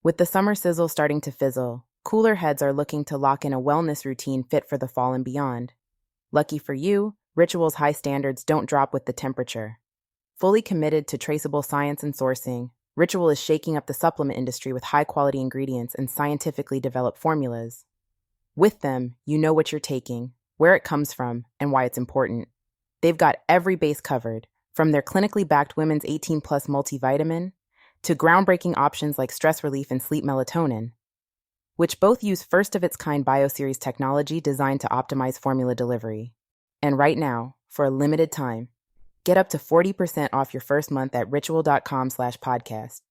With the summer sizzle starting to fizzle, cooler heads are looking to lock in a wellness routine fit for the fall and beyond. Lucky for you, Ritual's high standards don't drop with the temperature. Fully committed to traceable science and sourcing, Ritual is shaking up the supplement industry with high-quality ingredients and scientifically developed formulas. With them, you know what you're taking, where it comes from, and why it's important. They've got every base covered, from their clinically backed women's 18-plus multivitamin to groundbreaking options like stress relief and sleep melatonin, which both use first-of-its-kind BioSeries technology designed to optimize formula delivery. And right now, for a limited time, get up to 40% off your first month at ritual.com/podcast.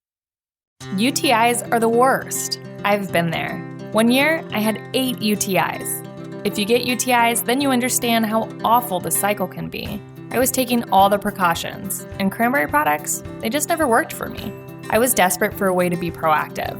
UTIs are the worst. I've been there. One year, I had 8 UTIs. If you get UTIs, then you understand how awful the cycle can be. I was taking all the precautions, and cranberry products, they just never worked for me. I was desperate for a way to be proactive.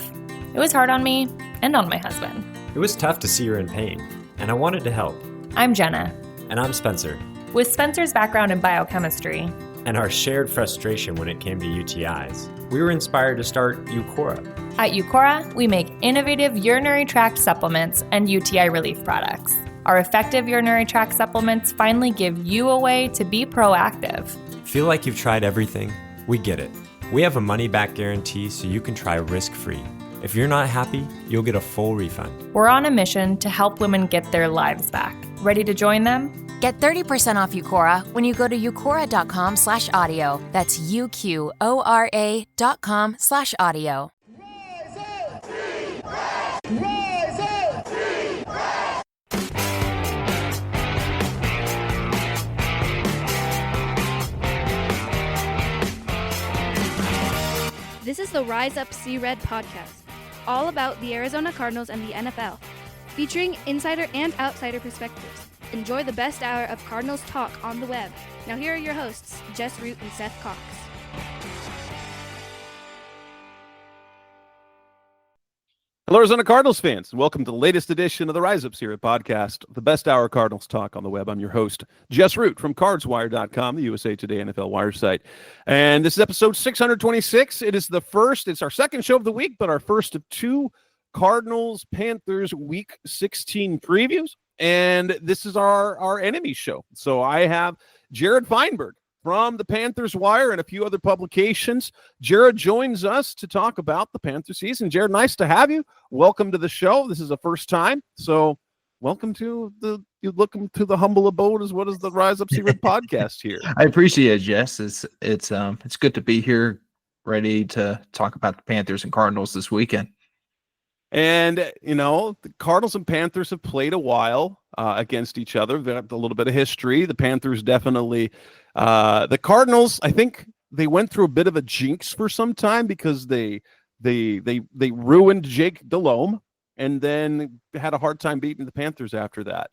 It was hard on me and on my husband. It was tough to see her in pain, and I wanted to help. I'm Jenna. And I'm Spencer. With Spencer's background in biochemistry and our shared frustration when it came to UTIs, we were inspired to start Eucora. At Eucora, we make innovative urinary tract supplements and UTI relief products. Our effective urinary tract supplements finally give you a way to be proactive. Feel like you've tried everything? We get it. We have a money-back guarantee so you can try risk-free. If you're not happy, you'll get a full refund. We're on a mission to help women get their lives back. Ready to join them? Get 30% off Eucora when you go to eucora.com/audio. That's UQORA.com/audio. Rise up! Team Rise! Rise up! Team Rise! This is the Rise Up See Red podcast, all about the Arizona Cardinals and the NFL, featuring insider and outsider perspectives. Enjoy the best hour of Cardinals talk on the web. Now here are your hosts, Jess Root and Seth Cox. Hello, Arizona Cardinals fans, and welcome to the latest edition of the Rise Up Series podcast, the best hour Cardinals talk on the web. I'm your host, Jess Root from CardsWire.com, the USA Today NFL Wire site. And this is episode 626. It's our second show of the week, but our first of two Cardinals-Panthers Week 16 previews. And this is our enemy show. So I have Jared Feinberg from the Panthers Wire and a few other publications. Jared joins us to talk about the Panther season. Jared, nice to have you. Welcome to the show. This is the first time. So welcome to the humble abode as well as the Rise Up See Red podcast here. I appreciate it, Jess. It's good to be here, ready to talk about the Panthers and Cardinals this weekend. And, the Cardinals and Panthers have played a while against each other. They have a little bit of history. The Panthers definitely. The Cardinals, I think they went through a bit of a jinx for some time because they ruined Jake Delhomme and then had a hard time beating the Panthers after that.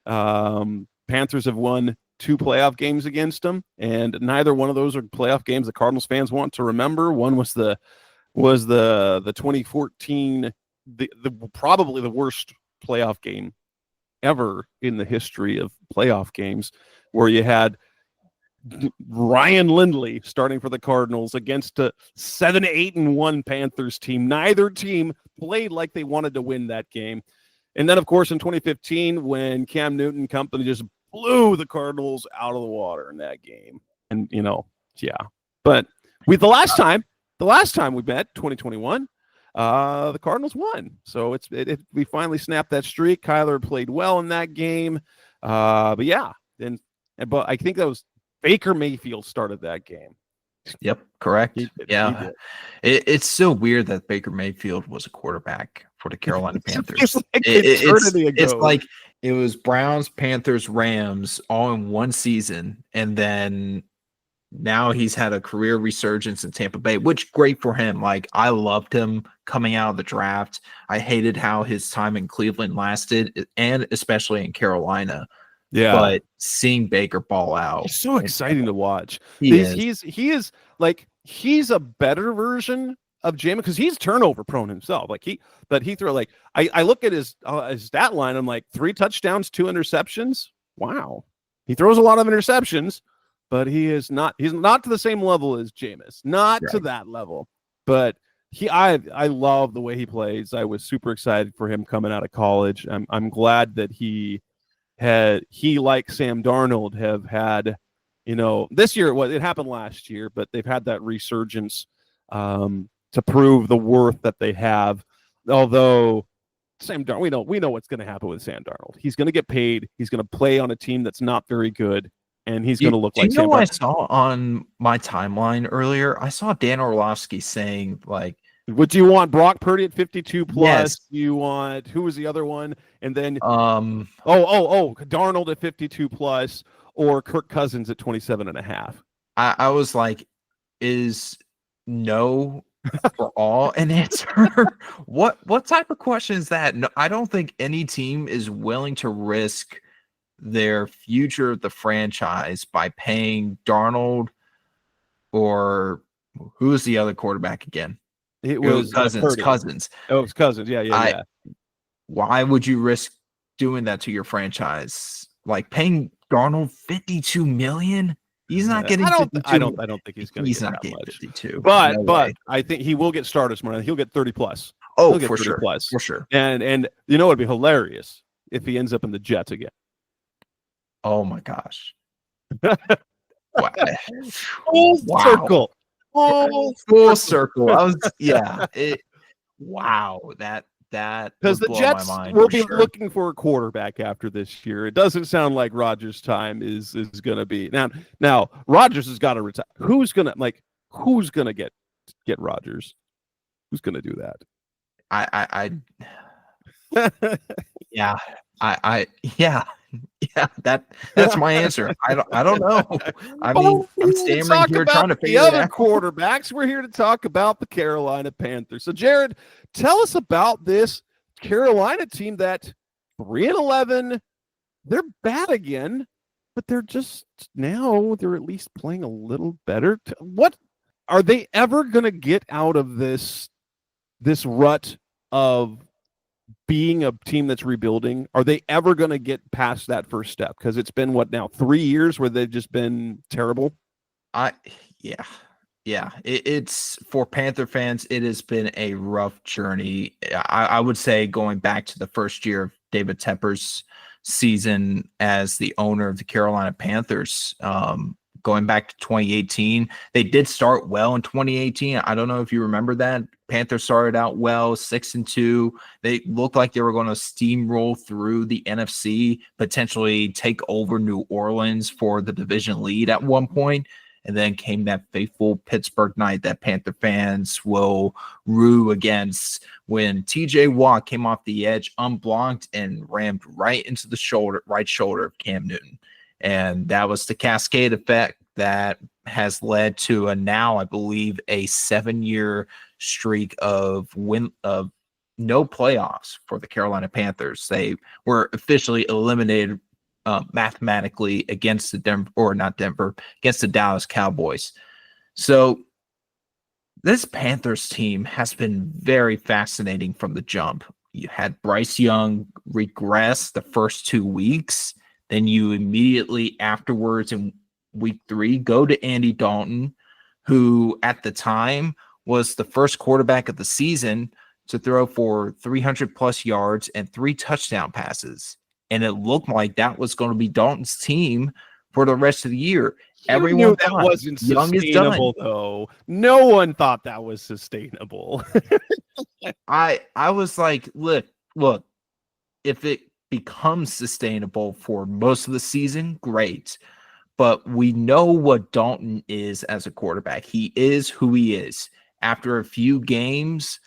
Panthers have won 2 playoff games against them, and neither one of those are playoff games the Cardinals fans want to remember. One was the 2014. Probably the worst playoff game ever in the history of playoff games, where you had Ryan Lindley starting for the Cardinals against a 7-8-1 Panthers team. Neither team played like they wanted to win that game. And then, of course, in 2015, when Cam Newton and company just blew the Cardinals out of the water in that game. And, But the last time we met, 2021, the Cardinals won. So we finally snapped that streak. Kyler played well in that game. But I think that was Baker Mayfield started that game. Yep, correct. It's so weird that Baker Mayfield was a quarterback for the Carolina Panthers. It's like it was Browns, Panthers, Rams all in one season, and then now he's had a career resurgence in Tampa Bay, which great for him. Like, I loved him coming out of the draft. I hated how his time in Cleveland lasted, and especially in Carolina. Yeah, but seeing Baker ball out, it's so exciting to watch. He's a better version of Jameis because he's turnover prone himself. I look at his stat line. I'm like, 3 touchdowns, 2 interceptions. Wow, he throws a lot of interceptions, but he's not to the same level as Jameis. Not to that level, but I love the way he plays. I was super excited for him coming out of college. I'm glad that he like Sam Darnold have had, this year, it happened last year, but they've had that resurgence to prove the worth that they have. Although Sam Darnold, we know what's going to happen with Sam Darnold. He's going to get paid. He's going to play on a team that's not very good, and he's going to look like Sam Darnold. I saw on my timeline earlier? I saw Dan Orlovsky saying, like, would you want Brock Purdy at 52 plus? Yes. You want, who was the other one? And then Darnold at 52 plus, or Kirk Cousins at 27.5. I was like, is no for all an answer? What type of question is that? No, I don't think any team is willing to risk their future of the franchise by paying Darnold, or who is the other quarterback again? It was Cousins. Oh, it was Cousins. Yeah. Why would you risk doing that to your franchise? Like paying Darnold $52 million? He's not getting 52. I don't think he's going to. He's get not that getting much. 52. But I think he will get starters more. He'll get 30 plus. Oh, for sure. For sure. And it'd be hilarious if he ends up in the Jets again. Oh my gosh. Full circle. Full circle. Wow. That because the Jets will be looking for a quarterback after this year. It doesn't sound like Rodgers' time is going to be now. Rodgers has got to retire. Who's gonna get Rodgers? Who's gonna do that? That's my answer. I don't know. I mean, I'm stammering here trying to figure the other it out. Quarterbacks. We're here to talk about the Carolina Panthers. So, Jared, tell us about this Carolina team that 3-11. They're bad again, but they're at least playing a little better. What are they ever going to get out of this rut of being a team that's rebuilding? Are they ever going to get past that first step? Because it's been 3 years where they've just been terrible. It's for Panther fans. It has been a rough journey. I would say going back to the first year of David Tepper's season as the owner of the Carolina Panthers, going back to 2018, they did start well in 2018. I don't know if you remember that. Panthers started out well, 6-2. They looked like they were going to steamroll through the NFC, potentially take over New Orleans for the division lead at one point. And then came that fateful Pittsburgh night that Panther fans will rue against when TJ Watt came off the edge, unblocked, and rammed right into the right shoulder of Cam Newton. And that was the cascade effect that has led to now, I believe, a 7-year streak of no playoffs for the Carolina Panthers. They were officially eliminated mathematically against against the Dallas Cowboys. So this Panthers team has been very fascinating from the jump. You had Bryce Young regress the first 2 weeks. Then you immediately afterwards in week 3 go to Andy Dalton, who at the time was the first quarterback of the season to throw for 300 plus yards and 3 touchdown passes. And it looked like that was going to be Dalton's team for the rest of the year. Everyone knew that wasn't sustainable, though. No one thought that was sustainable. I was like, look, if it becomes sustainable for most of the season, great. But we know what Dalton is as a quarterback. He is who he is. After a few games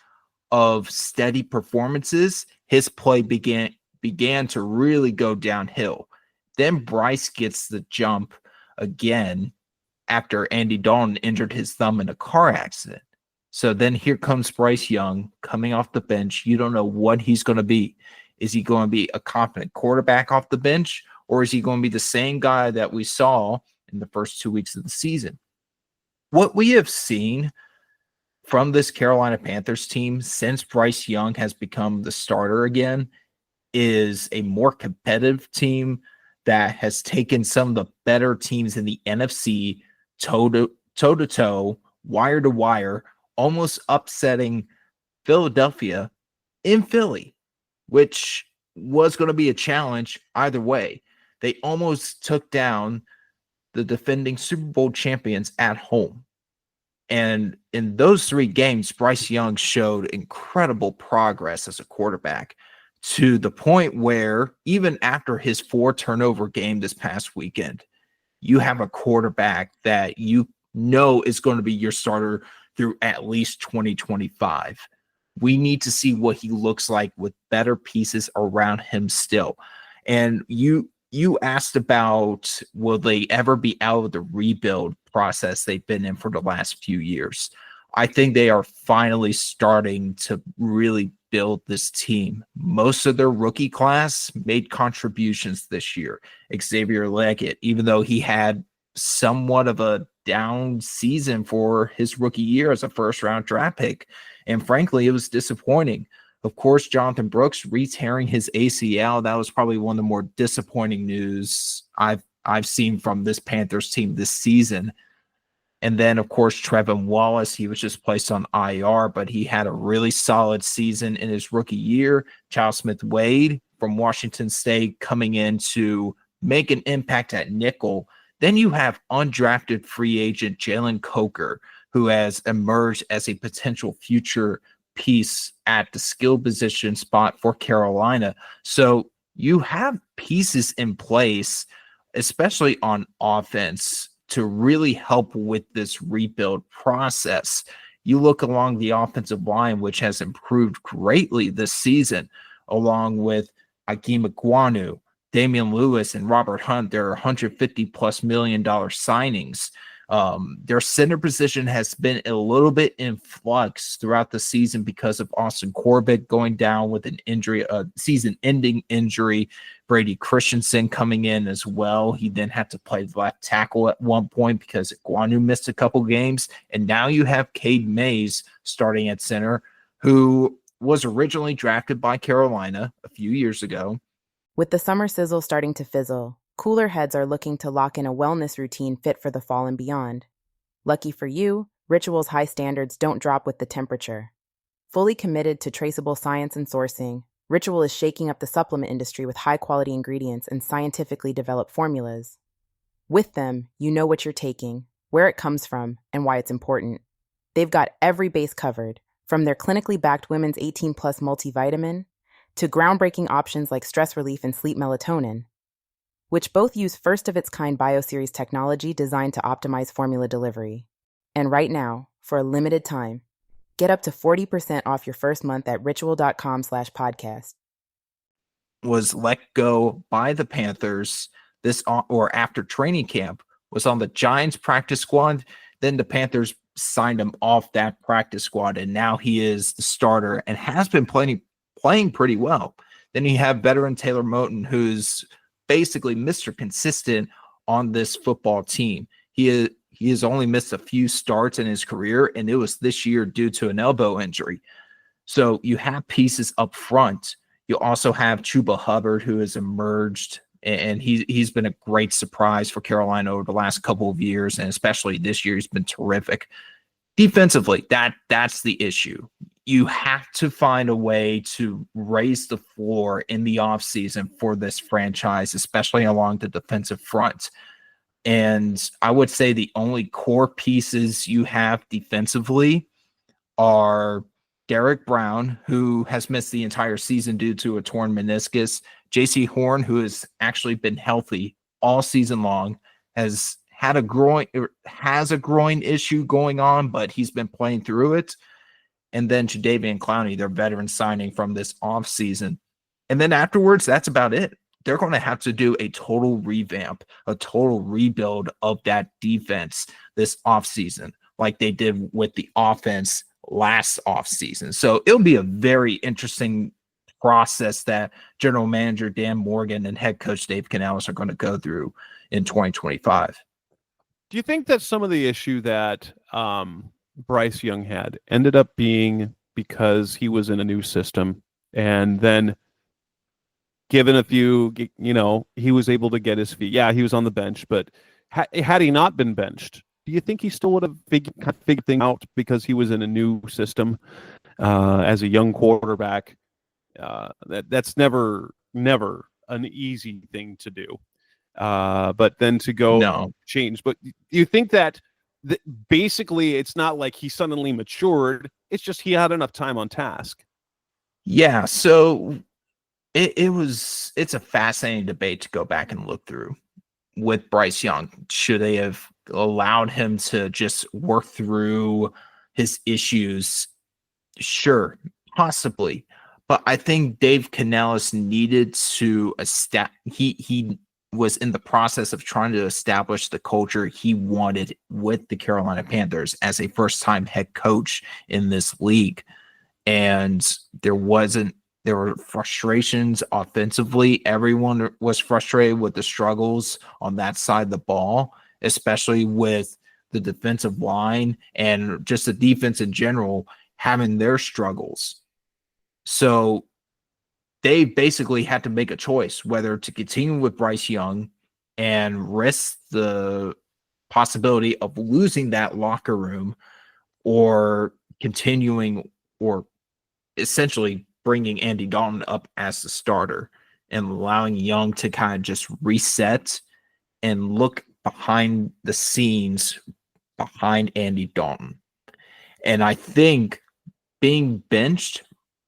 of steady performances, his play began to really go downhill. Then Bryce gets the jump again after Andy Dalton injured his thumb in a car accident. So then here comes Bryce Young coming off the bench. You don't know what he's going to be. Is he going to be a competent quarterback off the bench, or is he going to be the same guy that we saw in the first 2 weeks of the season? What we have seen from this Carolina Panthers team since Bryce Young has become the starter again is a more competitive team that has taken some of the better teams in the NFC toe to toe, wire to wire, almost upsetting Philadelphia in Philly, which was going to be a challenge either way. They almost took down the defending Super Bowl champions at home. And in those 3 games, Bryce Young showed incredible progress as a quarterback, to the point where even after his 4 turnover game this past weekend, you have a quarterback that you know is going to be your starter through at least 2025. We need to see what he looks like with better pieces around him still. And you asked about, will they ever be out of the rebuild process they've been in for the last few years? I think they are finally starting to really build this team. Most of their rookie class made contributions this year. Xavier Leggett, even though he had somewhat of a down season for his rookie year as a first-round draft pick, and frankly, it was disappointing. Of course, Jonathan Brooks re-tearing his ACL, that was probably one of the more disappointing news I've seen from this Panthers team this season. And then, of course, Trevin Wallace, he was just placed on IR, but he had a really solid season in his rookie year. Charles Smith-Wade from Washington State coming in to make an impact at nickel. Then you have undrafted free agent Jalen Coker, who has emerged as a potential future piece at the skill position spot for Carolina. So you have pieces in place, especially on offense, to really help with this rebuild process. You look along the offensive line, which has improved greatly this season, along with Akeem Ekwonu, Damian Lewis, and Robert Hunt. They're $150+ million signings. Their center position has been a little bit in flux throughout the season because of Austin Corbett going down with an injury, a season-ending injury. Brady Christensen coming in as well. He then had to play left tackle at one point because Ekwonu missed a couple games. And now you have Cade Mays starting at center, who was originally drafted by Carolina a few years ago. With the summer sizzle starting to fizzle, cooler heads are looking to lock in a wellness routine fit for the fall and beyond. Lucky for you, Ritual's high standards don't drop with the temperature. Fully committed to traceable science and sourcing, Ritual is shaking up the supplement industry with high-quality ingredients and scientifically developed formulas. With them, you know what you're taking, where it comes from, and why it's important. They've got every base covered, from their clinically backed women's 18+ multivitamin to groundbreaking options like stress relief and sleep melatonin, which both use first-of-its-kind BioSeries technology designed to optimize formula delivery. And right now, for a limited time, get up to 40% off your first month at ritual.com/podcast. Was let go by the Panthers or after training camp, was on the Giants practice squad. Then the Panthers signed him off that practice squad, and now he is the starter and has been playing pretty well. Then you have veteran Taylor Moton, who's basically Mr. Consistent on this football team. He has only missed a few starts in his career, and it was this year due to an elbow injury. So you have pieces up front. You also have Chuba Hubbard, who has emerged, and he's been a great surprise for Carolina over the last couple of years, and especially this year, he's been terrific. Defensively, that's the issue. You have to find a way to raise the floor in the offseason for this franchise, especially along the defensive front. And I would say the only core pieces you have defensively are Derek Brown, who has missed the entire season due to a torn meniscus. J.C. Horn, who has actually been healthy all season long, has a groin issue going on, but he's been playing through it. And then Jadeveon Clowney, their veteran signing from this offseason. And then afterwards, that's about it. They're going to have to do a total revamp, a total rebuild of that defense this offseason, like they did with the offense last offseason. So it'll be a very interesting process that General Manager Dan Morgan and head coach Dave Canales are going to go through in 2025. Do you think that some of the issue that Bryce Young had ended up being because he was in a new system, and then given a few, he was able to get his feet? Yeah, he was on the bench, but had he not been benched, Do you think he still would have figured things out because he was in a new system as a young quarterback? That's never an easy thing to do. But then to go change. But do you think that basically it's not like he suddenly matured? It's just he had enough time on task. Yeah. So it's a fascinating debate to go back and look through with Bryce Young. Should they have allowed him to just work through his issues? Sure, possibly. But I think Dave Canales needed to he was in the process of trying to establish the culture he wanted with the Carolina Panthers as a first-time head coach in this league. And there were frustrations offensively. Everyone was frustrated with the struggles on that side of the ball, especially with the defensive line and just the defense in general having their struggles. So they basically had to make a choice whether to continue with Bryce Young and risk the possibility of losing that locker room, or continuing, or essentially bringing Andy Dalton up as the starter and allowing Young to kind of just reset and look behind the scenes behind Andy Dalton. And I think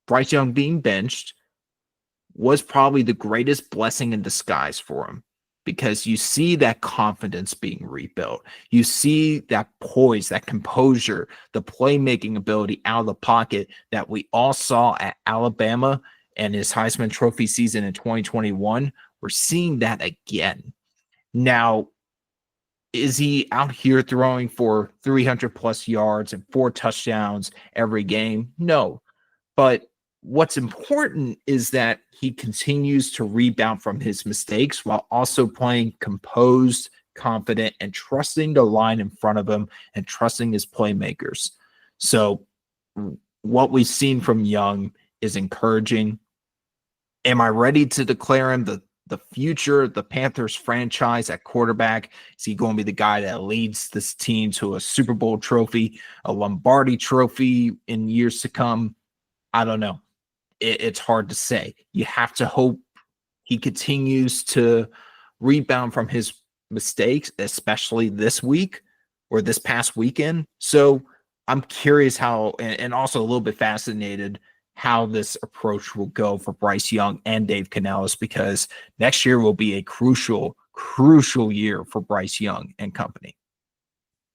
Bryce Young being benched was probably the greatest blessing in disguise for him, because you see that confidence being rebuilt. You see that poise, that composure, the playmaking ability out of the pocket that we all saw at Alabama and his Heisman Trophy season in 2021. We're seeing that again. Now, is he out here throwing for 300 plus yards and 4 touchdowns every game? No. But what's important is that he continues to rebound from his mistakes while also playing composed, confident, and trusting the line in front of him and trusting his playmakers. So what we've seen from Young is encouraging. Am I ready to declare him the future, the Panthers franchise at quarterback? Is he going to be the guy that leads this team to a Super Bowl trophy, a Lombardi trophy in years to come? I don't know. It's hard to say. You have to hope he continues to rebound from his mistakes, especially this week or this past weekend. So I'm curious how, and also a little bit fascinated how this approach will go for Bryce Young and Dave Canales, because next year will be a crucial year for Bryce Young and company.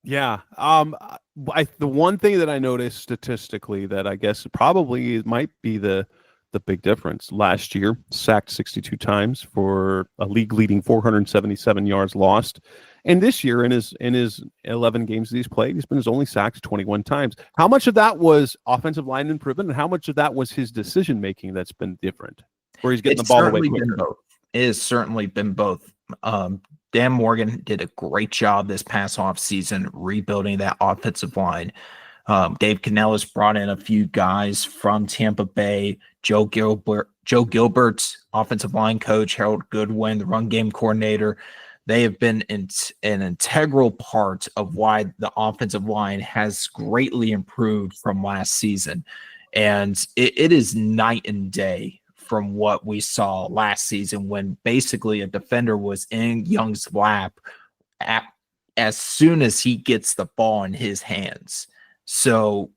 Yeah. The one thing that I noticed statistically that I guess probably might be the big difference: last year, sacked 62 times for a league-leading 477 yards lost. And this year, in his 11 games that he's played, he's been only sacked 21 times. How much of that was offensive line improvement, and how much of that was his decision-making that's been different, where he's getting the ball away quicker? It has certainly been both. Dan Morgan did a great job this past offseason rebuilding that offensive line. Dave Canales brought in a few guys from Tampa Bay. Joe Gilbert's offensive line coach, Harold Goodwin, the run game coordinator. They have been an integral part of why the offensive line has greatly improved from last season. And it is night and day from what we saw last season, when basically a defender was in Young's lap as soon as he gets the ball in his hands. So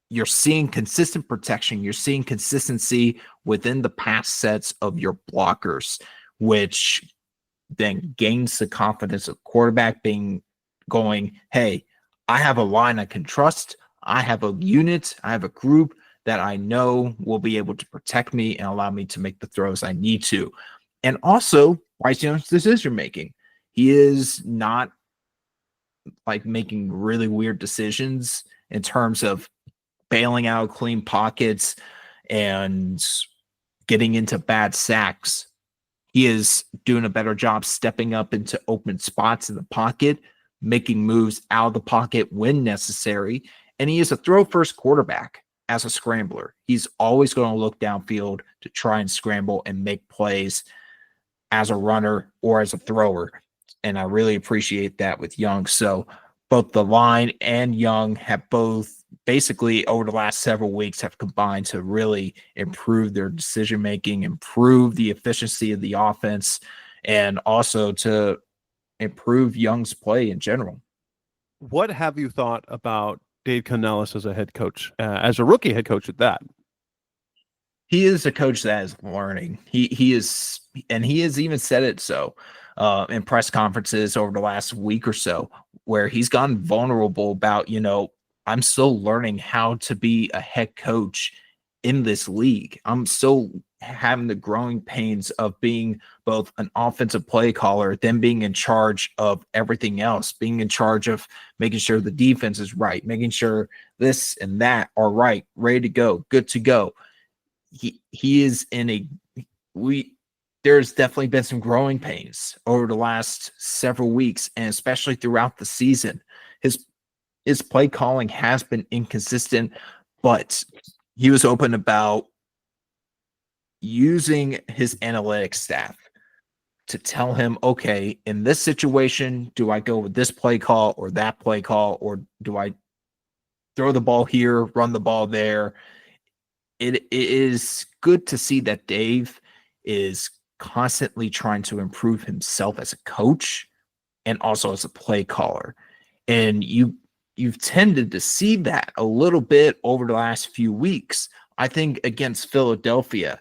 you're seeing consistent protection. You're seeing consistency within the pass sets of your blockers, which then gains the confidence of quarterback going, hey, I have a line I can trust. I have a unit. I have a group that I know will be able to protect me and allow me to make the throws I need to. And also, Bryce Young's decision making. He is not like making really weird decisions in terms of bailing out clean pockets and getting into bad sacks. He is doing a better job stepping up into open spots in the pocket, making moves out of the pocket when necessary. And he is a throw-first quarterback as a scrambler. He's always going to look downfield to try and scramble and make plays as a runner or as a thrower. And I really appreciate that with Young. So both the line and Young have both basically over the last several weeks have combined to really improve their decision making, improve the efficiency of the offense, and also to improve Young's play in general. What have you thought about Dave Canales as a head coach, as a rookie head coach at that? He is a coach that is learning. He is, and he has even said it so in press conferences over the last week or so, where he's gotten vulnerable about, I'm still learning how to be a head coach in this league. I'm still having the growing pains of being both an offensive play caller, then being in charge of everything else, being in charge of making sure the defense is right, making sure this and that are right, ready to go, good to go. He is in there's definitely been some growing pains over the last several weeks, and especially throughout the season. His play calling has been inconsistent, but he was open about using his analytics staff to tell him, okay, in this situation, do I go with this play call or that play call, or do I throw the ball here, run the ball there? It is good to see that Dave is constantly trying to improve himself as a coach and also as a play caller. And you've tended to see that a little bit over the last few weeks. I think against Philadelphia,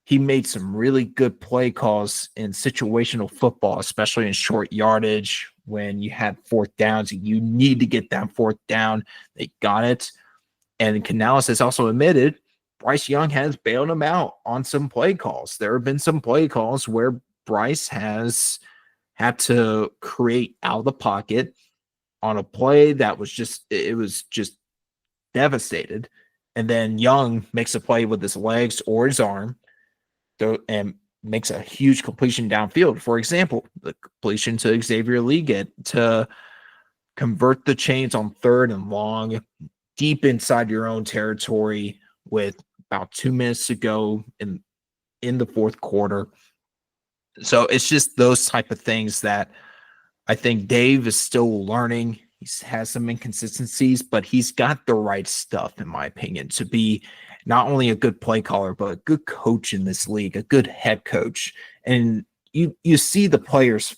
he made some really good play calls in situational football, especially in short yardage when you had fourth downs. You need to get that fourth down. They got it. And Canales has also admitted Bryce Young has bailed him out on some play calls. There have been some play calls where Bryce has had to create out of the pocket on a play that was just devastated. And then Young makes a play with his legs or his arm and makes a huge completion downfield. For example, the completion to Xavier Leggett to convert the chains on 3rd and long, deep inside your own territory with about 2 minutes to go in the fourth quarter. So it's just those type of things that I think Dave is still learning. He has some inconsistencies, but he's got the right stuff, in my opinion, to be not only a good play caller, but a good coach in this league, a good head coach. And you see the players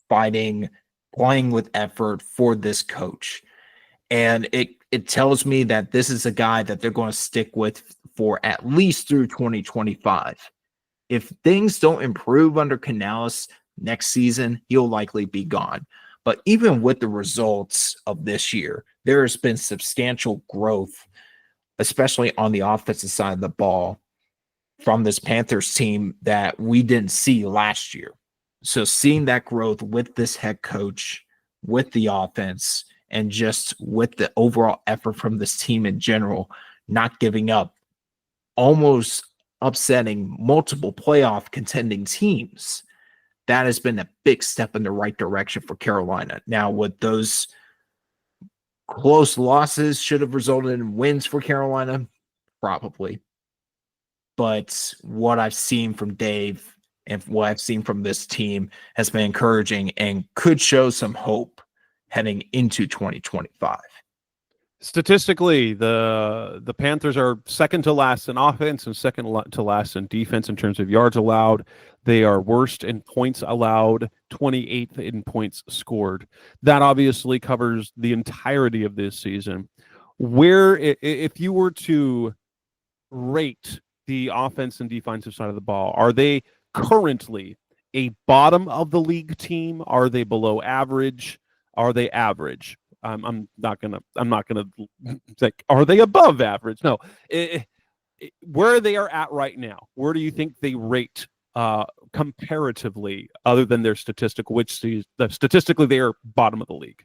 fighting, playing with effort for this coach. And it tells me that this is a guy that they're going to stick with for at least through 2025. If things don't improve under Canales next season, he'll likely be gone. But even with the results of this year, there has been substantial growth, especially on the offensive side of the ball, from this Panthers team that we didn't see last year. So seeing that growth with this head coach, with the offense, and just with the overall effort from this team in general, not giving up, almost upsetting multiple playoff contending teams, that has been a big step in the right direction for Carolina. Now, with those close losses should have resulted in wins for Carolina, probably. But what I've seen from Dave and what I've seen from this team has been encouraging and could show some hope heading into 2025. Statistically, the Panthers are second to last in offense and second to last in defense in terms of yards allowed. They are worst in points allowed, 28th in points scored. That obviously covers the entirety of this season. Where, if you were to rate the offense and defensive side of the ball, are they currently a bottom of the league team? Are they below average? Are they average? I'm not gonna say, are they above average? No. Where they are at right now, where do you think they rate comparatively, other than their statistical, statistically they are bottom of the league?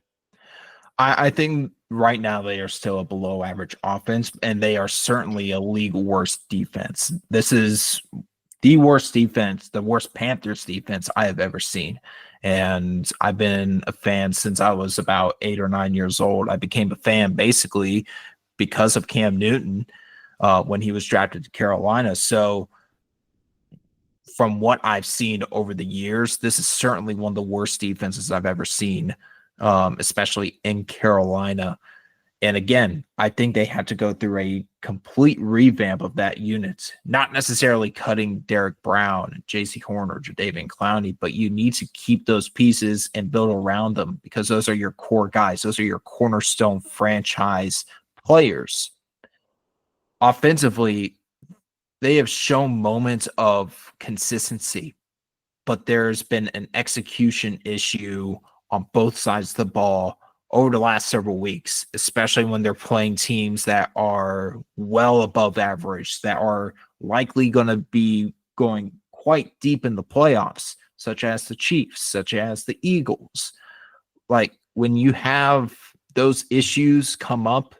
I think right now they are still a below average offense, and they are certainly a league worst defense. This is the worst defense, the worst Panthers defense I have ever seen. And I've been a fan since I was about 8 or 9 years old. I became a fan basically because of Cam Newton when he was drafted to Carolina. So from what I've seen over the years, this is certainly one of the worst defenses I've ever seen especially in Carolina. And again, I think they had to go through a complete revamp of that unit, not necessarily cutting Derek Brown, J.C. Horn, or Jadeveon Clowney, but you need to keep those pieces and build around them because those are your core guys. Those are your cornerstone franchise players. Offensively, they have shown moments of consistency, but there's been an execution issue on both sides of the ball over the last several weeks, especially when they're playing teams that are well above average, that are likely going to be going quite deep in the playoffs, such as the Chiefs, such as the Eagles. Like when you have those issues come up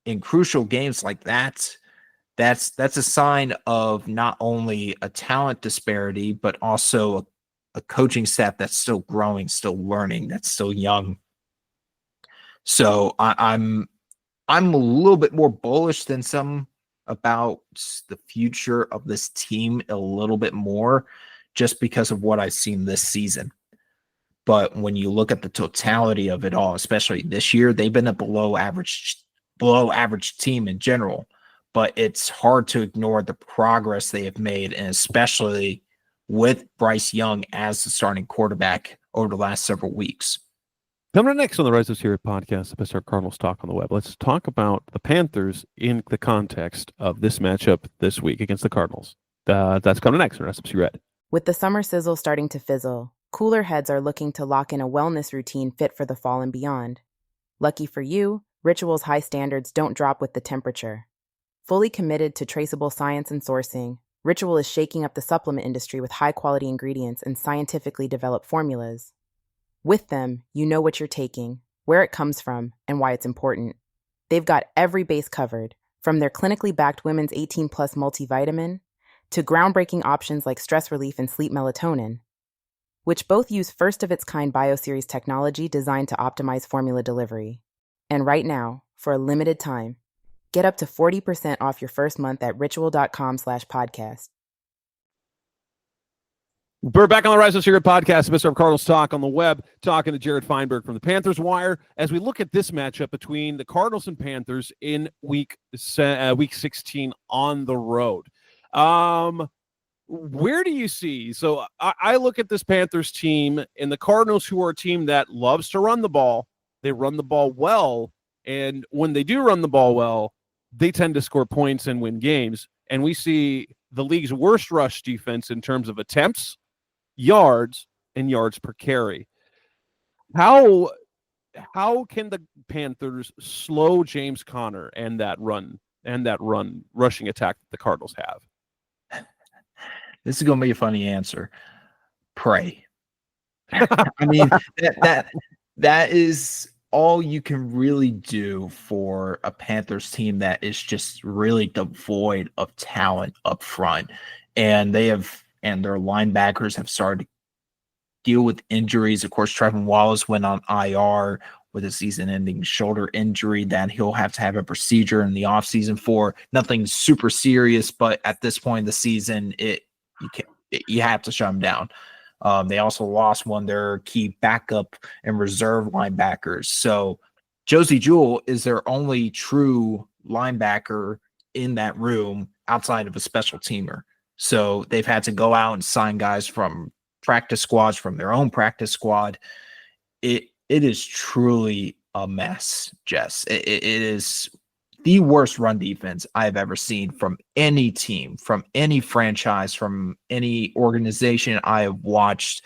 in crucial games like that, that's a sign of not only a talent disparity, but also a coaching staff that's still growing, still learning, that's still young. So I'm a little bit more bullish than some about the future of this team a little bit more just because of what I've seen this season. But when you look at the totality of it all, especially this year, they've been a below average team in general. But it's hard to ignore the progress they have made, and especially with Bryce Young as the starting quarterback over the last several weeks. Coming up next on the Rise of Series podcast, the best our Cardinals talk on the web. Let's talk about the Panthers in the context of this matchup this week against the Cardinals. That's coming next on SFC Red. With the summer sizzle starting to fizzle, cooler heads are looking to lock in a wellness routine fit for the fall and beyond. Lucky for you, Ritual's high standards don't drop with the temperature. Fully committed to traceable science and sourcing, Ritual is shaking up the supplement industry with high-quality ingredients and scientifically developed formulas. With them, you know what you're taking, where it comes from, and why it's important. They've got every base covered, from their clinically backed women's 18-plus multivitamin to groundbreaking options like stress relief and sleep melatonin, which both use first-of-its-kind BioSeries technology designed to optimize formula delivery. And right now, for a limited time, get up to 40% off your first month at ritual.com/podcast. We're back on the Rise of Series podcast, Mr. Cardinals talk on the web, talking to Jared Feinberg from the Panthers Wire as we look at this matchup between the Cardinals and Panthers in week 16 on the road. Where do you see? So I look at this Panthers team and the Cardinals, who are a team that loves to run the ball. They run the ball well, and when they do run the ball well, they tend to score points and win games. And we see the league's worst rush defense in terms of attempts, yards, and yards per carry. How can the Panthers slow James Conner and that run rushing attack that the Cardinals have? This is going to be a funny answer. Pray. I mean, that is all you can really do for a Panthers team that is just really devoid of talent up front. And their linebackers have started to deal with injuries. Of course, Trevin Wallace went on IR with a season-ending shoulder injury that he'll have to have a procedure in the offseason for. Nothing super serious, but at this point in the season, you have to shut him down. They also lost one of their key backup and reserve linebackers. So Josie Jewell is their only true linebacker in that room outside of a special teamer. So they've had to go out and sign guys from practice squads, from their own practice squad. It is truly a mess, Jess. It is the worst run defense I've ever seen from any team, from any franchise, from any organization I have watched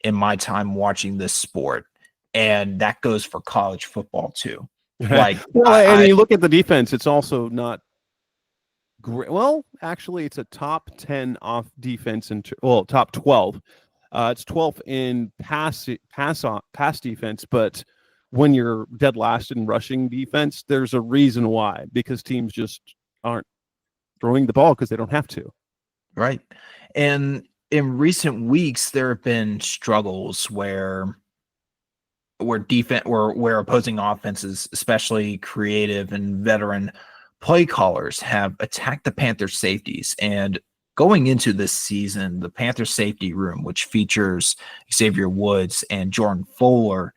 in my time watching this sport. And that goes for college football too. Like, you look at the defense, it's also not great. Well, actually, it's a top 10 off defense, top 12. It's 12th in pass defense, but when you're dead last in rushing defense, there's a reason why, because teams just aren't throwing the ball because they don't have to. Right. And in recent weeks, there have been struggles where opposing offenses, especially creative and veteran play callers, have attacked the Panthers safeties. And going into this season, the Panthers safety room, which features Xavier Woods and Jordan Fuller,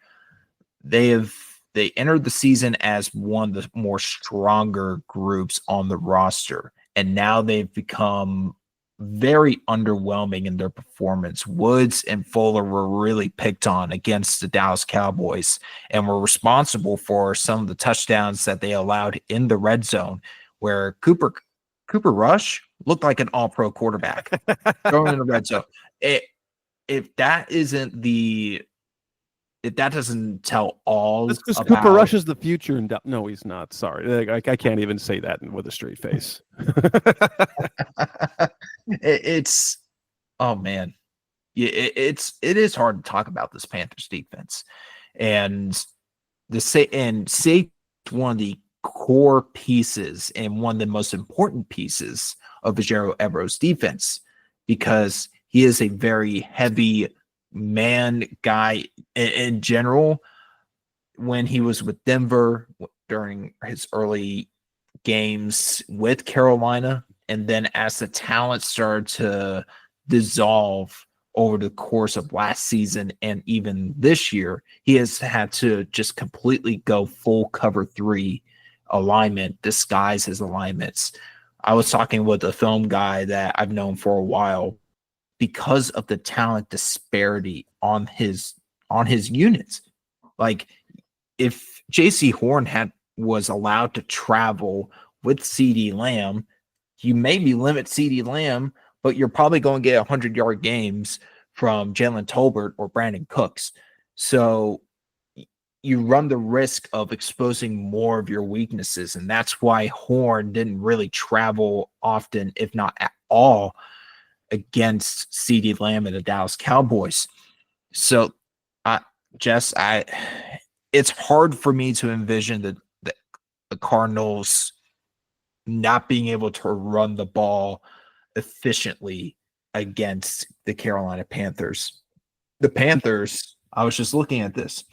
they entered the season as one of the more stronger groups on the roster, and now they've become very underwhelming in their performance. Woods and Fuller were really picked on against the Dallas Cowboys and were responsible for some of the touchdowns that they allowed in the red zone, where Cooper Rush looked like an all-pro quarterback going in the red zone. If that doesn't tell all, that's because Cooper Rush is the future. And no, he's not. Sorry, I can't even say that with a straight face. It's oh man, it is hard to talk about this Panthers defense, and safety one of the core pieces and one of the most important pieces of Ejiro Eber's defense, because he is a very heavy man guy in general. When he was with Denver during his early games with Carolina, and then as the talent started to dissolve over the course of last season and even this year, he has had to just completely go full cover 3 alignment, disguise his alignments. I was talking with a film guy that I've known for a while, because of the talent disparity on his units. Like, if JC Horn was allowed to travel with CeeDee Lamb, you maybe limit CeeDee Lamb, but you're probably going to get 100-yard games from Jalen Tolbert or Brandon Cooks. So you run the risk of exposing more of your weaknesses, and that's why Horn didn't really travel often, if not at all, against CeeDee Lamb and the Dallas Cowboys. So, Jess, it's hard for me to envision the Cardinals not being able to run the ball efficiently against the Carolina Panthers. The Panthers, I was just looking at this.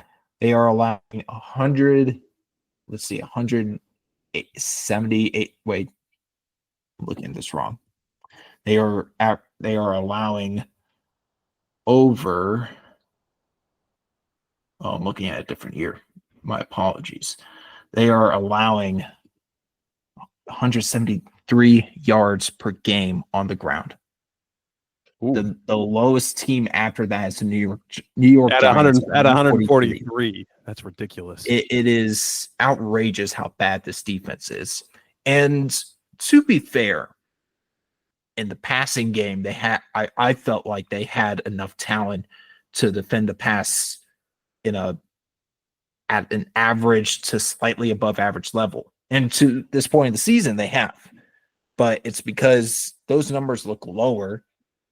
They are allowing 178. Wait, I'm looking at this wrong. They are allowing over. Oh, I'm looking at a different year. My apologies. They are allowing 173 yards per game on the ground. The lowest team after that is the New York at Giants 143. That's ridiculous. It is outrageous how bad this defense is. And to be fair, in the passing game, I felt like they had enough talent to defend the pass at an average to slightly above average level. And to this point in the season, they have. But it's because those numbers look lower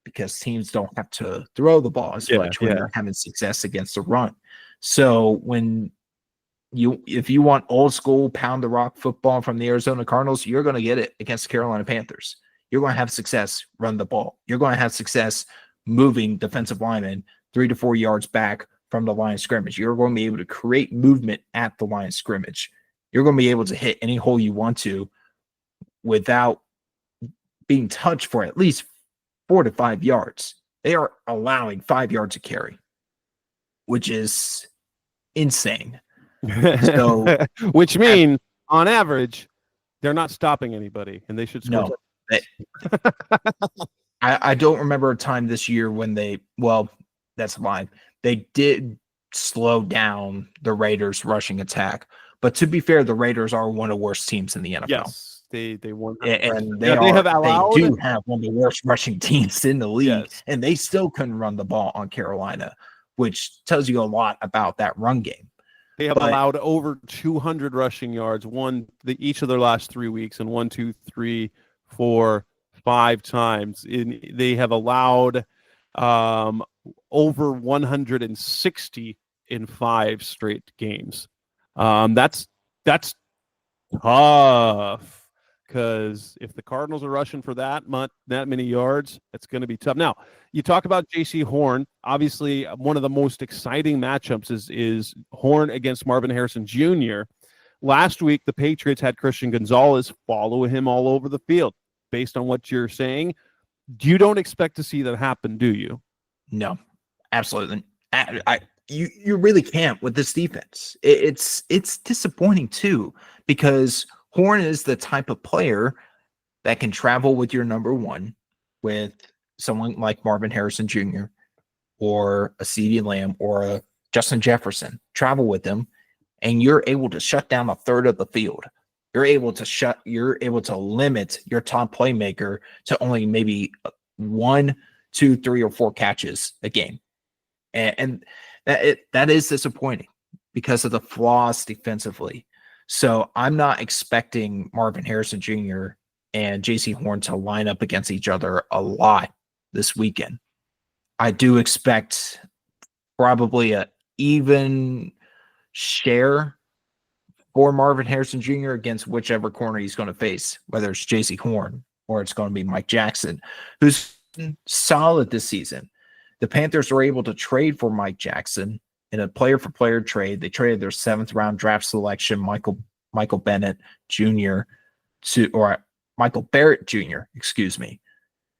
because teams don't have to throw the ball as much when they're having success against the run. So if you want old school pound the rock football from the Arizona Cardinals, you're going to get it against the Carolina Panthers. You're going to have success run the ball. You're going to have success moving defensive linemen 3 to 4 yards back from the line of scrimmage. You're going to be able to create movement at the line of scrimmage. You're going to be able to hit any hole you want to without being touched for at least 4 to 5 yards. They are allowing 5 yards a carry, which is insane. So, which means on average, they're not stopping anybody, and they should score. No, I don't remember a time this year when that's fine. They did slow down the Raiders' rushing attack, but to be fair, the Raiders are one of the worst teams in the NFL. Yes, they won, and they do have one of the worst rushing teams in the league, and they still couldn't run the ball on Carolina, which tells you a lot about that run game. They have allowed over 200 rushing yards each of their last 3 weeks, and 1, 2, 3, 4, 5 times. They have allowed over 160 in 5 straight games. That's tough, because if the Cardinals are rushing for that many yards, it's going to be tough. Now, you talk about JC Horn. Obviously, one of the most exciting matchups is Horn against Marvin Harrison Jr. Last week, the Patriots had Christian Gonzalez follow him all over the field. Based on what you're saying, you don't expect to see that happen, do you? No, absolutely. you really can't with this defense. It's disappointing too, because Horn is the type of player that can travel with your number one, with someone like Marvin Harrison Jr. or a CeeDee Lamb or a Justin Jefferson. Travel with them, and you're able to shut down a third of the field. You're able to limit your top playmaker to only maybe 1, 2, 3, or 4 catches a game. And that is disappointing because of the flaws defensively. So I'm not expecting Marvin Harrison Jr. and JC Horn to line up against each other a lot this weekend. I do expect probably an even share for Marvin Harrison Jr. against whichever corner he's going to face, whether it's JC Horn or it's going to be Mike Jackson, who's solid this season. The Panthers were able to trade for Mike Jackson in a player-for-player trade. They traded their 7th-round draft selection, Michael Barrett Jr., to the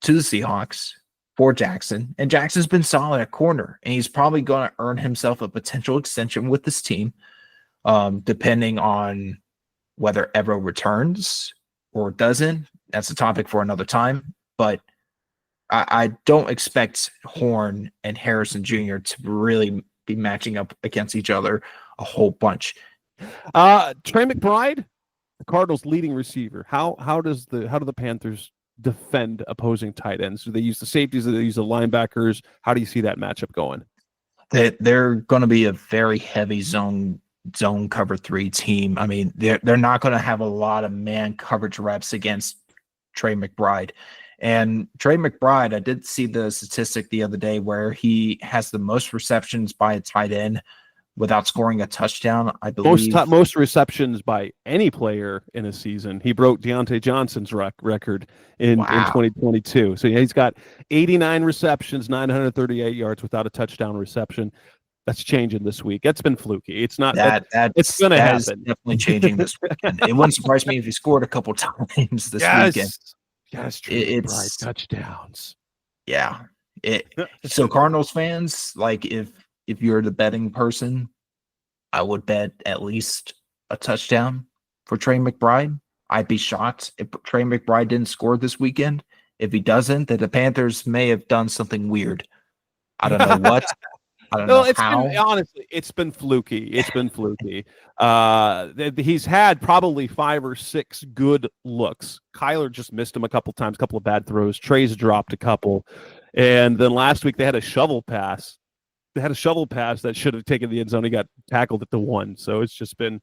Seahawks for Jackson. And Jackson's been solid at corner, and he's probably going to earn himself a potential extension with this team, depending on whether Evero returns or doesn't. That's a topic for another time. But I don't expect Horn and Harrison Jr. to really be matching up against each other a whole bunch. Trey McBride, the Cardinals' leading receiver. How do the Panthers defend opposing tight ends? Do they use the safeties? Do they use the linebackers? How do you see that matchup going? They're going to be a very heavy zone cover 3 team. I mean, they're not going to have a lot of man coverage reps against Trey McBride. And Trey McBride, I did see the statistic the other day where he has the most receptions by a tight end without scoring a touchdown, I believe. Most receptions by any player in a season. He broke Deontay Johnson's record in 2022. So he's got 89 receptions, 938 yards without a touchdown reception. That's changing this week. It's been fluky. It's not it's going to happen. Definitely changing this weekend. It wouldn't surprise me if he scored a couple times this weekend. Yes, it's touchdowns. Yeah. So Cardinals fans, like if you're the betting person, I would bet at least a touchdown for Trey McBride. I'd be shocked if Trey McBride didn't score this weekend. If he doesn't, then the Panthers may have done something weird. I don't know what. I don't know how. Honestly, it's been fluky. He's had probably 5 or 6 good looks. Kyler just missed him a couple times, a couple of bad throws. Trey's dropped a couple. And then last week they had a shovel pass. That should have taken the end zone. He got tackled at the 1. So it's been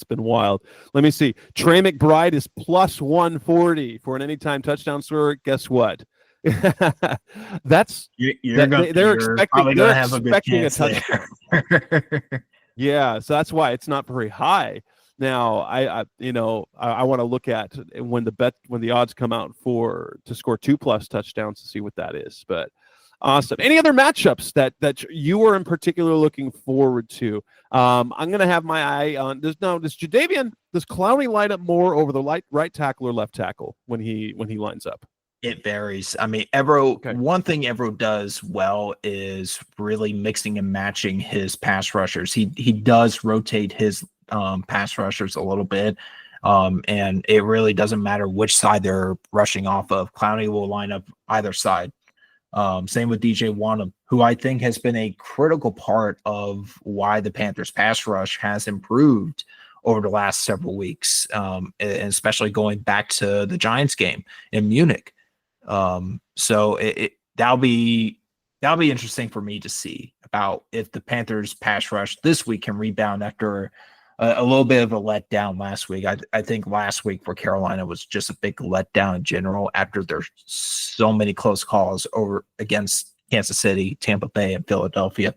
wild. Let me see. Trey McBride is plus 140 for an anytime touchdown scorer. Guess what? They're expecting a touchdown. Yeah, so that's why it's not very high. Now, I want to look at when the odds come out to score 2+ touchdowns to see what that is. But awesome. Any other matchups that you are in particular looking forward to? I'm going to have my eye on does Clowney line up more over the right tackle or left tackle when he lines up? It varies. I mean, one thing Evero does well is really mixing and matching his pass rushers. He does rotate his pass rushers a little bit, and it really doesn't matter which side they're rushing off of. Clowney will line up either side. Same with DJ Wanham, who I think has been a critical part of why the Panthers pass rush has improved over the last several weeks, and especially going back to the Giants game in Munich. So that'll be interesting for me to see about if the Panthers pass rush this week can rebound after a little bit of a letdown last week. I think last week for Carolina was just a big letdown in general after there's so many close calls over against Kansas City, Tampa Bay, and Philadelphia.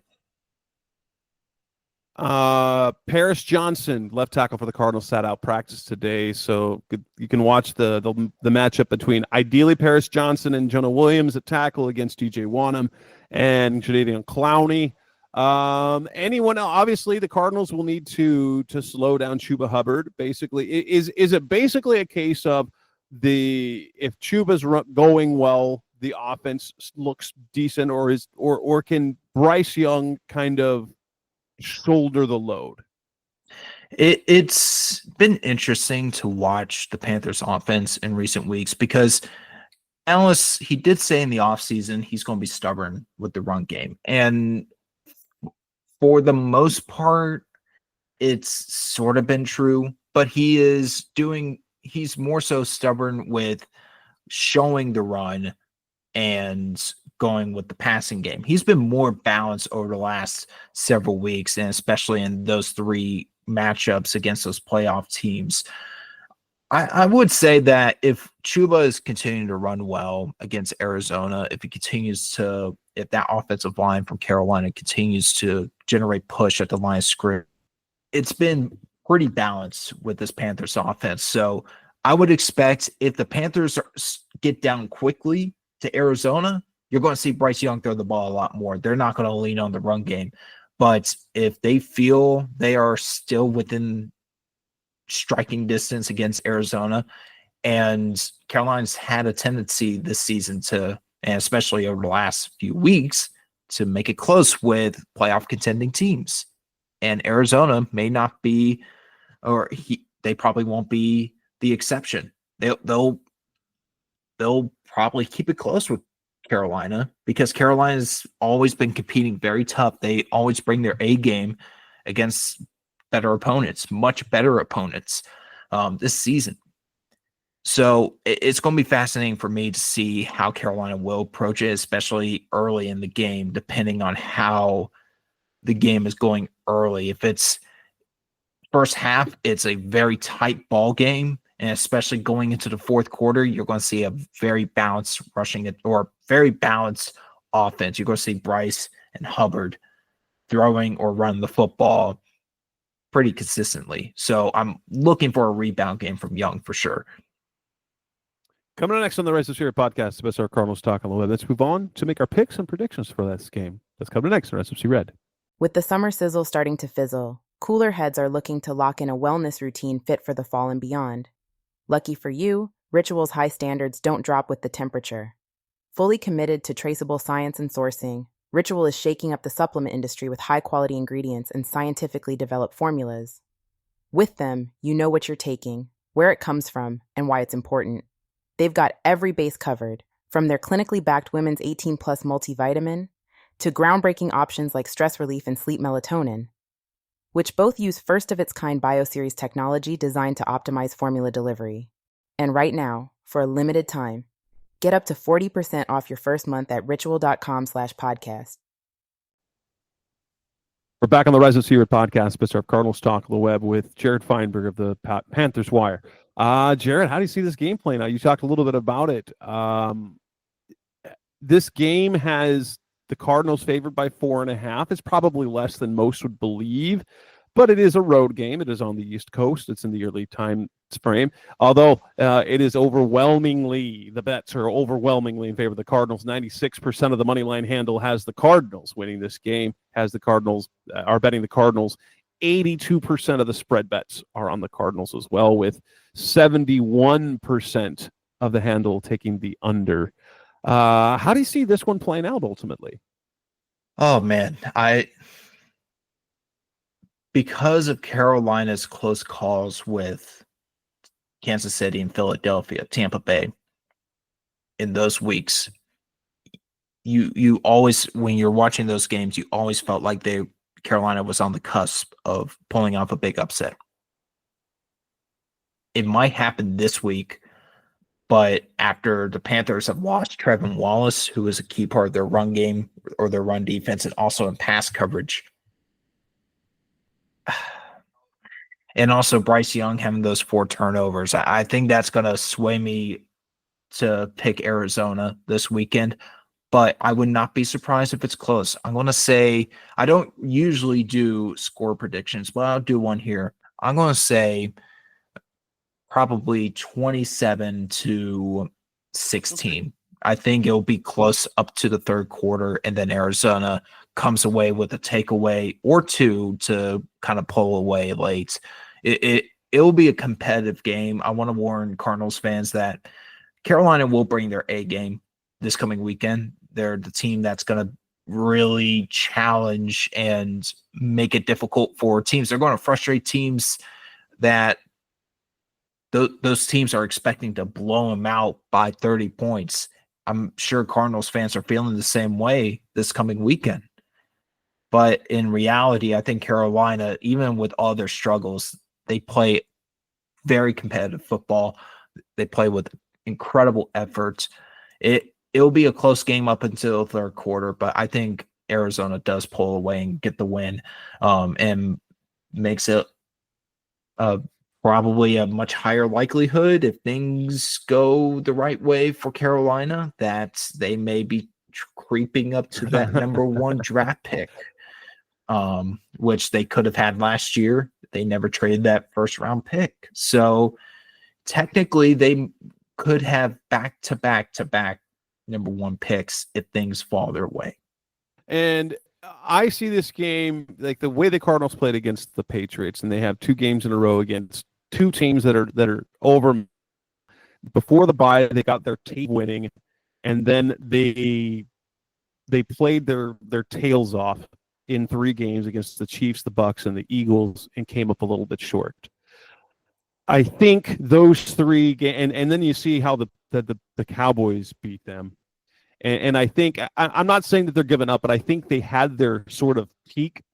Paris Johnson, left tackle for the Cardinals, sat out practice today, so you can watch the matchup between ideally Paris Johnson and Jonah Williams at tackle against DJ Wanham and Jadeveon Clowney. Anyone else? Obviously, the Cardinals will need to slow down Chuba Hubbard. Basically, is it basically a case of if Chuba's going well, the offense looks decent, or can Bryce Young kind of shoulder the load? It's been interesting to watch the Panthers offense in recent weeks because Alice, he did say in the offseason he's going to be stubborn with the run game. And for the most part, it's sort of been true, but he's more so stubborn with showing the run and going with the passing game. He's been more balanced over the last several weeks, and especially in those 3 matchups against those playoff teams. I would say that if Chuba is continuing to run well against Arizona, if that offensive line from Carolina continues to generate push at the line of scrimmage, it's been pretty balanced with this Panthers offense. So I would expect if the Panthers get down quickly to Arizona, you're going to see Bryce Young throw the ball a lot more. They're not going to lean on the run game. But if they feel they are still within striking distance against Arizona, and Carolina's had a tendency this season to, and especially over the last few weeks, to make it close with playoff contending teams. And Arizona may not be, they probably won't be the exception. They'll probably keep it close with Carolina because Carolina's always been competing very tough. They always bring their A game against better opponents, much better opponents this season. So it's going to be fascinating for me to see how Carolina will approach it, especially early in the game, depending on how the game is going early. If it's first half, it's a very tight ball game. And especially going into the fourth quarter, you're going to see a very balanced very balanced offense. You're going to see Bryce and Hubbard throwing or running the football pretty consistently. So I'm looking for a rebound game from Young for sure. Coming up next on the Rise of Spirit podcast, the best our Cardinals talk on the web. Let's move on to make our picks and predictions for this game. Let's come to next on SFC Red. With the summer sizzle starting to fizzle, cooler heads are looking to lock in a wellness routine fit for the fall and beyond. Lucky for you, Ritual's high standards don't drop with the temperature. Fully committed to traceable science and sourcing, Ritual is shaking up the supplement industry with high-quality ingredients and scientifically developed formulas. With them, you know what you're taking, where it comes from, and why it's important. They've got every base covered, from their clinically backed women's 18-plus multivitamin to groundbreaking options like stress relief and sleep melatonin, which both use first-of-its-kind bioseries technology designed to optimize formula delivery. And right now, for a limited time, get up to 40% off your first month at ritual.com/podcast. We're back on the Rise of Spirit podcast, Mr. Cardinals Talk on the web with Jared Feinberg of the Panthers Wire. Jared, how do you see this game playing out? You talked a little bit about it. This game has the Cardinals favored by 4.5. It's probably less than most would believe, but it is a road game. It is on the East Coast. It's in the early time frame. Although it is the bets are overwhelmingly in favor of the Cardinals. 96% of the money line handle has the Cardinals winning this game, are betting the Cardinals. 82% of the spread bets are on the Cardinals as well, with 71% of the handle taking the under. How do you see this one playing out ultimately? Oh man, because of Carolina's close calls with Kansas City and Philadelphia, Tampa Bay in those weeks, you always, when you're watching those games, you always felt like Carolina was on the cusp of pulling off a big upset. It might happen this week, but after the Panthers have lost Trevin Wallace, who is a key part of their run game or their run defense, and also in pass coverage, and also Bryce Young having those 4 turnovers, I think that's going to sway me to pick Arizona this weekend. But I would not be surprised if it's close. I'm going to say, I don't usually do score predictions, but I'll do one here. I'm going to say probably 27-16. I think it'll be close up to the third quarter, and then Arizona comes away with a takeaway or 2 to kind of pull away late. It'll be a competitive game. I want to warn Cardinals fans that Carolina will bring their A game this coming weekend. They're the team that's going to really challenge and make it difficult for teams. They're going to frustrate teams that those teams are expecting to blow them out by 30 points. I'm sure Cardinals fans are feeling the same way this coming weekend. But in reality, I think Carolina, even with all their struggles, they play very competitive football. They play with incredible effort. It'll be a close game up until the third quarter, but I think Arizona does pull away and get the win, and makes it probably a much higher likelihood, if things go the right way for Carolina, that they may be creeping up to that number 1 draft pick, which they could have had last year. They never traded that first round pick. So technically they could have back-to-back number 1 picks if things fall their way. And I see this game like the way the Cardinals played against the Patriots, and they have 2 games in a row against 2 teams that are over. Before the bye, they got their tape winning, and then they played their tails off in 3 games against the Chiefs, the Bucks, and the Eagles, and came up a little bit short. I think those 3 games, and then you see how the Cowboys beat them. And I think I'm not saying that they're giving up, but I think they had their sort of peak,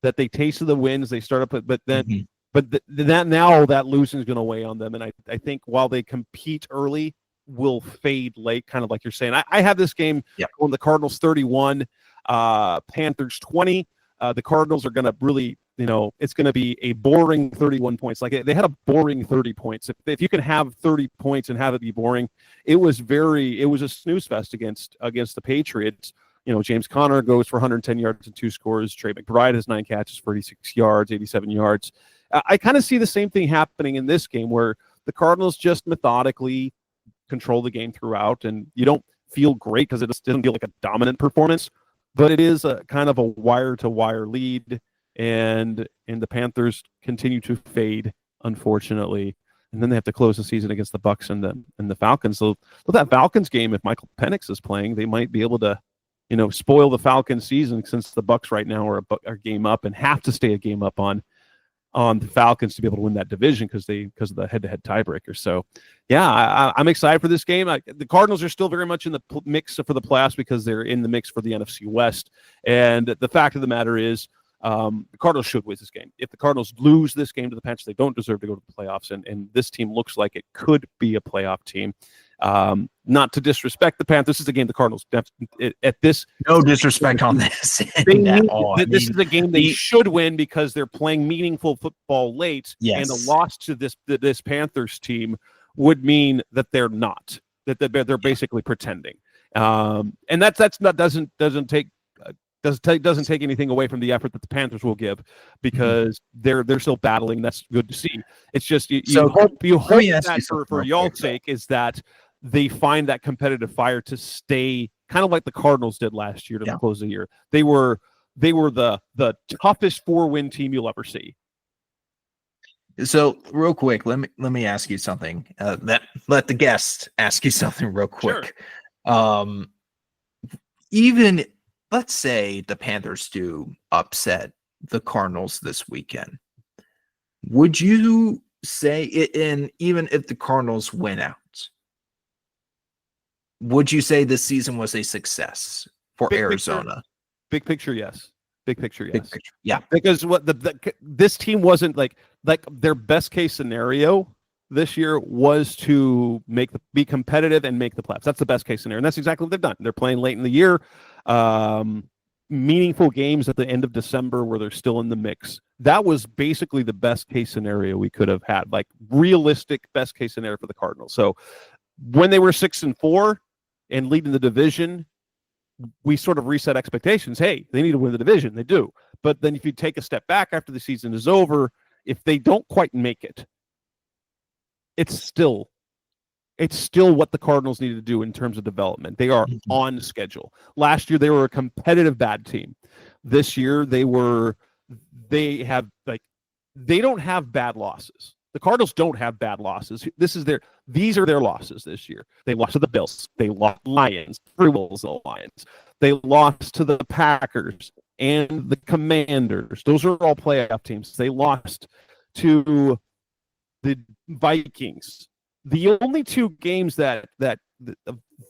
that they tasted the wins. They started, but then, that now that losing is going to weigh on them. And I think while they compete early, will fade late, kind of like you're saying. I have this game on the Cardinals 31, Panthers 20. The Cardinals are going to really, it's going to be a boring 31 points. Like they had a boring 30 points. If you can have 30 points and have it be boring, it was a snooze fest against the Patriots. James Conner goes for 110 yards and 2 scores. Trey McBride has 9 catches, 46 yards, 87 yards. I kind of see the same thing happening in this game, where the Cardinals just methodically control the game throughout, and you don't feel great because it just doesn't feel like a dominant performance, but it is a kind of a wire-to-wire lead, and the Panthers continue to fade, unfortunately. And then they have to close the season against the Bucks and the Falcons. So with that Falcons game, if Michael Penix is playing, they might be able to, spoil the Falcons season, since the Bucks right now are a game up and have to stay a game up on the Falcons to be able to win that division because of the head-to-head tiebreaker. So, yeah, I'm excited for this game. The Cardinals are still very much in the mix for the playoffs because they're in the mix for the NFC West. And the fact of the matter is, the Cardinals should win this game. If the Cardinals lose this game to the Panthers, they don't deserve to go to the playoffs. And this team looks like it could be a playoff team. Not to disrespect the Panthers, this is a game the Cardinals at this. No disrespect on this at all. This is a game they should win because they're playing meaningful football late. Yes. And a loss to this Panthers team would mean that they're not, that they're basically pretending. And doesn't take anything away from the effort that the Panthers will give, because they're still battling. That's good to see. It's just you hope that for y'all's sake is that they find that competitive fire to stay, kind of like the Cardinals did last year to close the year. They were the toughest 4-win team you'll ever see. So real quick, let me ask you something. Let the guest ask you something real quick. Sure. Even let's say the Panthers do upset the Cardinals this weekend. Would you say it, and even if the Cardinals win out, would you say this season was a success for Arizona? Big picture, yes. Big picture, yes. Big picture, yeah. Because what this team wasn't like their best case scenario this year was to be competitive and make the playoffs. That's the best case scenario, and that's exactly what they've done. They're playing late in the year, meaningful games at the end of December where they're still in the mix. That was basically the best case scenario we could have had, like realistic best case scenario for the Cardinals. So when they were 6-4 and leading the division, we sort of reset expectations. Hey, they need to win the division. They do. But then if you take a step back after the season is over, if they don't quite make it, it's still what the Cardinals need to do in terms of development. They are on schedule. Last year, they were a competitive bad team. This year, they don't have bad losses. The Cardinals don't have bad losses. These are their losses this year. They lost to the Bills. They lost to the Lions. 3 Wolves, the Lions. They lost to the Packers and the Commanders. Those are all playoff teams. They lost to the Vikings. The only two games that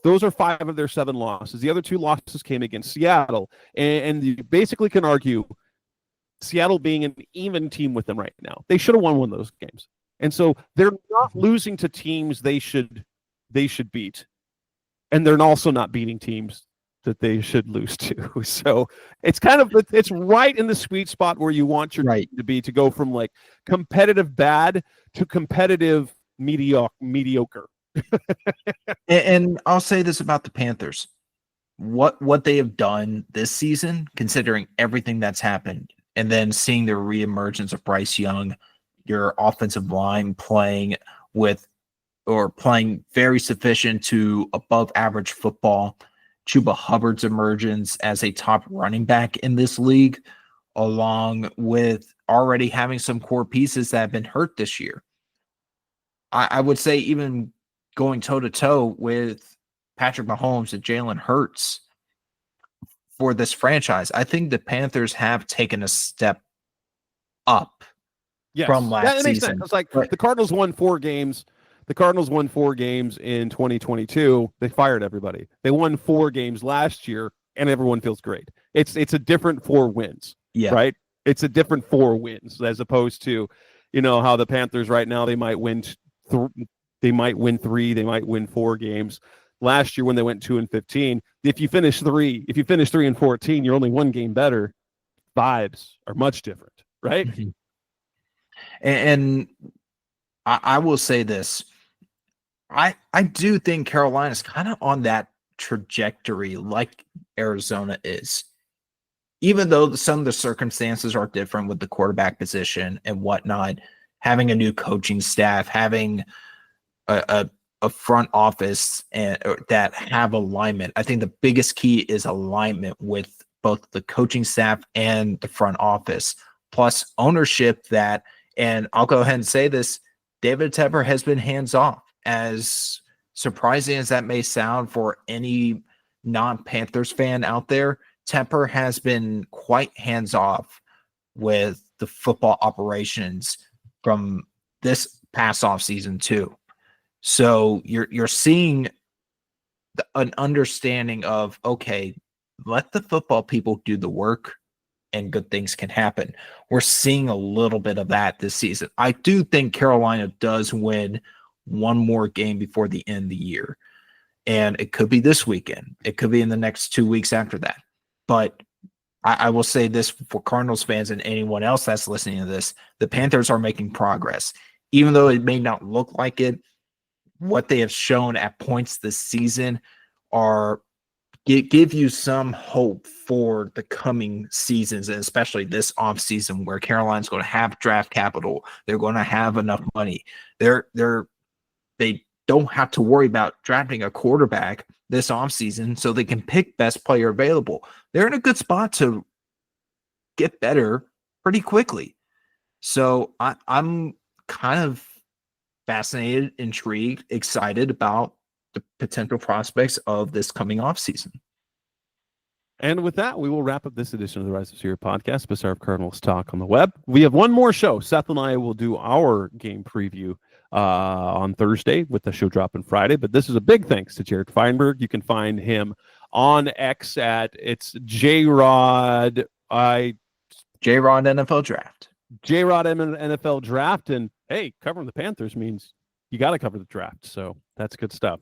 those are 5 of their 7 losses. The other 2 losses came against Seattle, and you basically can argue Seattle being an even team with them right now. They should have won one of those games, and so they're not losing to teams they should beat, and they're also not beating teams that they should lose to. So it's it's right in the sweet spot where you want your team to be, to go from like competitive bad to competitive mediocre. And I'll say this about the Panthers. What they have done this season, considering everything that's happened, and then seeing the reemergence of Bryce Young, your offensive line playing very sufficient to above average football, Chuba Hubbard's emergence as a top running back in this league, along with already having some core pieces that have been hurt this year. I would say even going toe-to-toe with Patrick Mahomes and Jalen Hurts for this franchise, I think the Panthers have taken a step up from last that makes season. Sense. It's like the Cardinals won 4 games. The Cardinals won 4 games in 2022. They fired everybody. They won 4 games last year, and everyone feels great. It's a different 4 wins, right? It's a different 4 wins as opposed to, how the Panthers right now, they might win 3, they might win 4 games. Last year when they went 2-15, if you finish 3-14, you're only 1 game better. Vibes are much different, right? Mm-hmm. And I will say this. I do think Carolina's kind of on that trajectory like Arizona is. Even though some of the circumstances are different with the quarterback position and whatnot, having a new coaching staff, having a front office that have alignment. I think the biggest key is alignment with both the coaching staff and the front office, plus ownership and I'll go ahead and say this, David Tepper has been hands-off. As surprising as that may sound for any non-Panthers fan out there, Tepper has been quite hands-off with the football operations from this past offseason too. So you're seeing an understanding of, okay, let the football people do the work and good things can happen. We're seeing a little bit of that this season. I do think Carolina does win one more game before the end of the year. And it could be this weekend. It could be in the next 2 weeks after that. But I will say this for Cardinals fans and anyone else that's listening to this, the Panthers are making progress. Even though it may not look like it, what they have shown at points this season give you some hope for the coming seasons, and especially this offseason where Carolina's going to have draft capital. They're going to have enough money. They don't have to worry about drafting a quarterback this offseason, so they can pick best player available. They're in a good spot to get better pretty quickly. So I'm kind of fascinated, intrigued, excited about the potential prospects of this coming offseason. And with that, we will wrap up this edition of the Rise of Seer podcast, Bizarre Cardinals Talk on the web. We have one more show. Seth and I will do our game preview on Thursday with the show dropping Friday. But this is a big thanks to Jared Feinberg. You can find him on X at it's JRod NFL Draft. JRod NFL Draft. And hey, covering the Panthers means you got to cover the draft. So that's good stuff.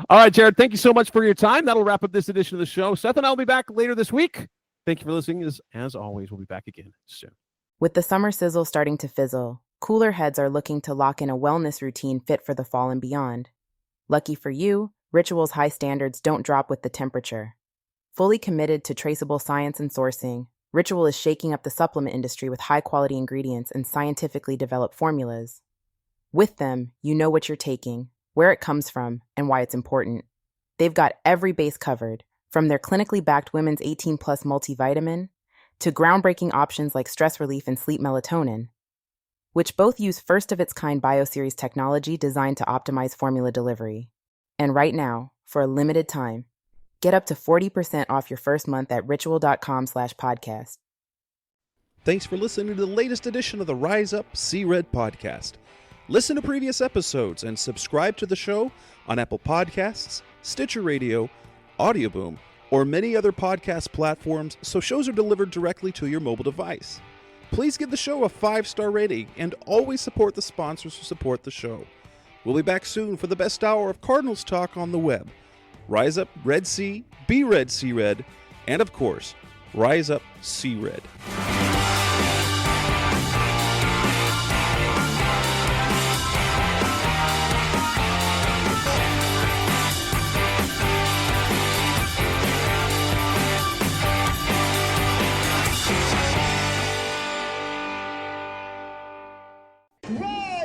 All right, Jared, thank you so much for your time. That'll wrap up this edition of the show. Seth and I will be back later this week. Thank you for listening. As always, we'll be back again soon. With the summer sizzle starting to fizzle, cooler heads are looking to lock in a wellness routine fit for the fall and beyond. Lucky for you, Ritual's high standards don't drop with the temperature. Fully committed to traceable science and sourcing, Ritual is shaking up the supplement industry with high-quality ingredients and scientifically developed formulas. With them, you know what you're taking, where it comes from, and why it's important. They've got every base covered, from their clinically backed women's 18-plus multivitamin to groundbreaking options like stress relief and sleep melatonin, which both use first-of-its-kind bioseries technology designed to optimize formula delivery. And right now, for a limited time, Get up to 40% off your first month at ritual.com/podcast. Thanks for listening to the latest edition of the Rise Up, See Red podcast. Listen to previous episodes and subscribe to the show on Apple Podcasts, Stitcher Radio, Audioboom, or many other podcast platforms so shows are delivered directly to your mobile device. Please give the show a 5-star rating and always support the sponsors who support the show. We'll be back soon for the best hour of Cardinals talk on the web. Rise up, Red Sea, be Red, See Red, and of course, Rise Up, See Red. Rise